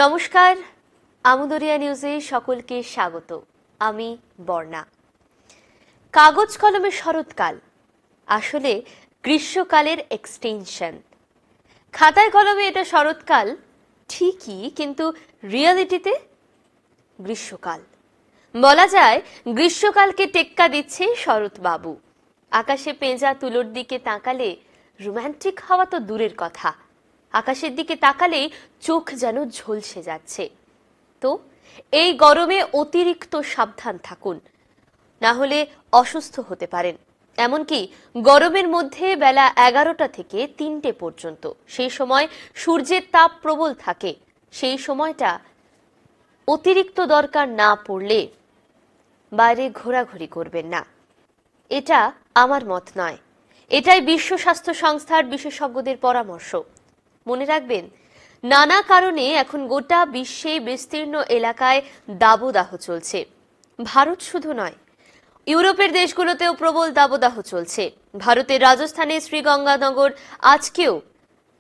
নমস্কার, আমুদরিয়া নিউজে সকলকে স্বাগত। আমি বর্ণা। কাগজ কলমের শরৎকাল আসলে গ্রীষ্মকালের এক্সটেনশন। খাতায় কলমে এটা শরৎকাল ঠিকই, কিন্তু রিয়ালিটিতে গ্রীষ্মকাল। বলা যায় গ্রীষ্মকালকে টেক্কা দিচ্ছে শরৎবাবু। আকাশে পেঁজা তুলোর দিকে তাকালে রোমান্টিক হওয়া তো দূরের কথা, আকাশের দিকে তাকালেই চোখ যেন ঝলসে যাচ্ছে। তো এই গরমে অতিরিক্ত সাবধান থাকুন, না হলে অসুস্থ হতে পারেন। এমনকি গরমের মধ্যে বেলা 11টা থেকে 3টে পর্যন্ত সেই সময় সূর্যের তাপ প্রবল থাকে। সেই সময়টা অতিরিক্ত দরকার না পড়লে বাইরে ঘোরাঘুরি করবেন না। এটা আমার মত নয়, এটাই বিশ্ব স্বাস্থ্য সংস্থার বিশেষজ্ঞদের পরামর্শ। মনে রাখবেন, নানা কারণে এখন গোটা বিশ্বে বিস্তীর্ণ এলাকায় দাবদাহ চলছে। ভারত শুধু নয়, ইউরোপের দেশগুলোতেও প্রবল দাবদাহ চলছে। ভারতের রাজস্থানে শ্রীগঙ্গানগর আজকেও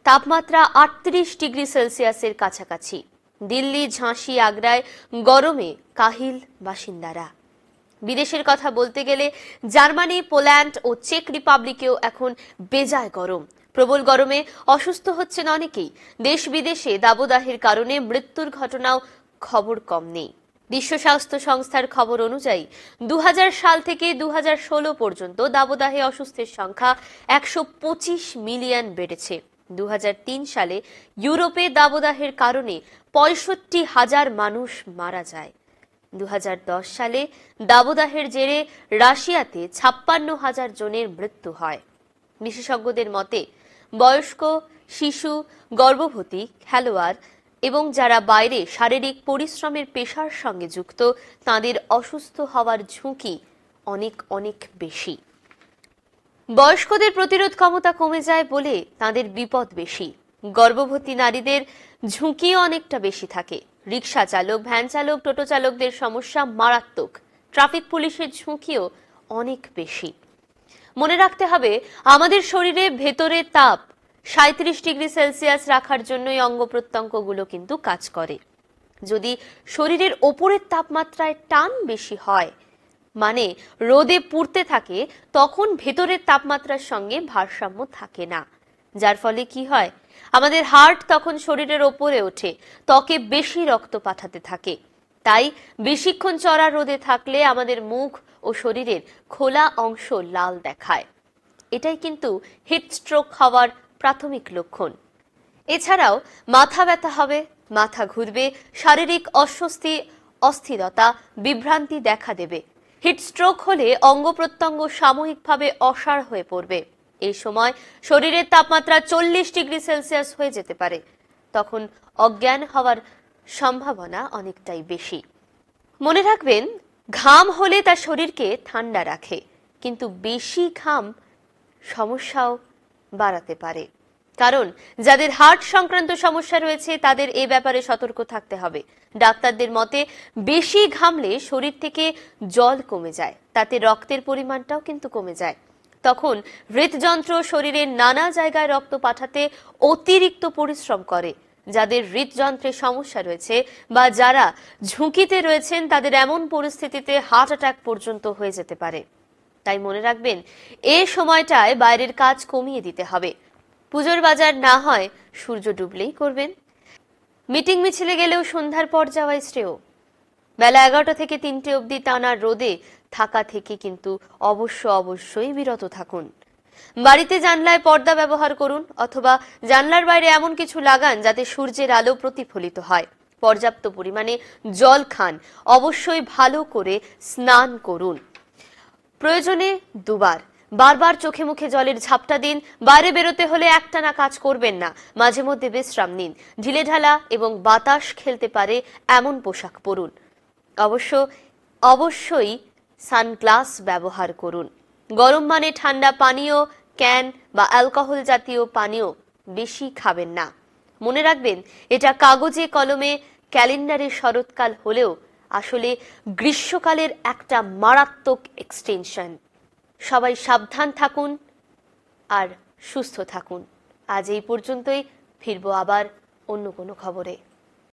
তাপমাত্রা 38 ডিগ্রি সেলসিয়াসের কাছাকাছি। দিল্লি, ঝাঁসি, আগ্রায় গরমে কাহিল বাসিন্দারা। বিদেশের কথা বলতে গেলে জার্মানি, পোল্যান্ড ও চেক রিপাবলিকেও এখন বেজায় গরম। প্রবল গরমে অসুস্থ হচ্ছেন অনেকেই। দেশ বিদেশে দাবদাহের কারণে মৃত্যুর ঘটনাও খবর কম নেই। বিশ্ব স্বাস্থ্য সংস্থার খবর অনুযায়ী 2000 সাল থেকে 2016 পর্যন্ত দাবদাহে অসুস্থের সংখ্যা 125 মিলিয়ন বেড়েছে। 2003 সালে ইউরোপে দাবদাহের কারণে 65,000 মানুষ মারা যায়। 2010 সালে দাবদাহের জেরে রাশিয়াতে 56,000 জনের মৃত্যু হয়। বিশেষজ্ঞদের মতে বয়স্ক, শিশু, গর্ভবতী, খেলোয়াড় এবং যারা বাইরে শারীরিক পরিশ্রমের পেশার সঙ্গে যুক্ত তাদের অসুস্থ হওয়ার ঝুঁকি অনেক অনেক বেশি। বয়স্কদের প্রতিরোধ ক্ষমতা কমে যায় বলে তাদের বিপদ বেশি। গর্ভবতী নারীদের ঝুঁকিও অনেকটা বেশি থাকে। রিক্সা চালক, ভ্যান চালক, টোটো চালকদের সমস্যা মারাত্মক। ট্রাফিক পুলিশের ঝুঁকিও অনেক বেশি। মনে রাখতে হবে, আমাদের শরীরে ভেতরে তাপ 37 ডিগ্রি সেলসিয়াস রাখার জন্যই অঙ্গ প্রত্যঙ্গগুলো কিন্তু কাজ করে। যদি শরীরের ওপরের তাপমাত্রায় টান বেশি হয়, মানে রোদে পুড়তে থাকে, তখন ভেতরের তাপমাত্রার সঙ্গে ভারসাম্য থাকে না। যার ফলে কি হয়, আমাদের হার্ট তখন শরীরের ওপরে ওঠে, ত্বকে বেশি রক্ত পাঠাতে থাকে। তাই বেশিক্ষণ চড়া রোদে থাকলে আমাদের মুখ ও শরীরের খোলা অংশ লাল দেখায়। এটাই কিন্তু হিট স্ট্রোক হওয়ার প্রাথমিক লক্ষণ। এছাড়াও মাথা ব্যথা হবে, মাথা ঘুরবে, শারীরিক অস্বস্তি, অস্থিরতা, বিভ্রান্তি দেখা দেবে। হিট স্ট্রোক হলে অঙ্গ প্রত্যঙ্গ সাময়িকভাবে অসাড় হয়ে পড়বে। এই সময় শরীরের তাপমাত্রা 40 ডিগ্রি সেলসিয়াস হয়ে যেতে পারে। তখন অজ্ঞান হওয়ার সম্ভাবনা অনেকটাই বেশি। মনে রাখবেন, ঘাম হলে তা শরীরকে ঠান্ডা রাখে, কিন্তু বেশি ঘাম সমস্যাও বাড়াতে পারে। কারণ যাদের হার্ট সংক্রান্ত সমস্যা রয়েছে তাদের এ ব্যাপারে সতর্ক থাকতে হবে। ডাক্তারদের মতে বেশি ঘামলে শরীর থেকে জল কমে যায়, তাতে রক্তের পরিমাণটাও কিন্তু কমে যায়। তখন হৃদযন্ত্র শরীরের নানা জায়গায় রক্ত পাঠাতে অতিরিক্ত পরিশ্রম করে। যাদের হৃদযন্ত্রের সমস্যা রয়েছে বা যারা ঝুঁকিতে রয়েছেন তাদের এমন পরিস্থিতিতে হার্ট অ্যাটাক পর্যন্ত হয়ে যেতে পারে। তাই মনে রাখবেন, এই সময়টায় বাইরের কাজ কমিয়ে দিতে হবে। পুজোর বাজার না হয় সূর্য ডুবলেই করবেন। মিটিং মিছিলে গেলেও সন্ধ্যার পর যাওয়াই শ্রেয়। বেলা 11টা থেকে 3টে অবধি টানা রোদে থাকা থেকে কিন্তু অবশ্যই বিরত থাকুন। বাড়িতে জানলায় পর্দা ব্যবহার করুন, অথবা জানলার বাইরে এমন কিছু লাগান যাতে সূর্যের আলো প্রতিফলিত হয়। পর্যাপ্ত পরিমাণে জল খান, অবশ্যই ভালো করে স্নান করুন। প্রয়োজনে দুবার, বারবার চোখে মুখে জলের ঝাপটা দিন। বাইরে বেরোতে হলে একটানা কাজ করবেন না, মাঝে মধ্যে বিশ্রাম নিন। ঢিলেঢালা এবং বাতাস খেলতে পারে এমন পোশাক পরুন। অবশ্যই সানগ্লাস ব্যবহার করুন। গরম মানে ঠান্ডা পানীয়, ক্যান বা অ্যালকোহল জাতীয় পানীয় বেশি খাবেন না। মনে রাখবেন, এটা কাগজে কলমে ক্যালেন্ডারে শরৎকাল হলেও আসলে গ্রীষ্মকালের একটা মারাত্মক এক্সটেনশন। সবাই সাবধান থাকুন আর সুস্থ থাকুন। আজ এই পর্যন্তই, ফিরবো আবার অন্য কোনো খবরে।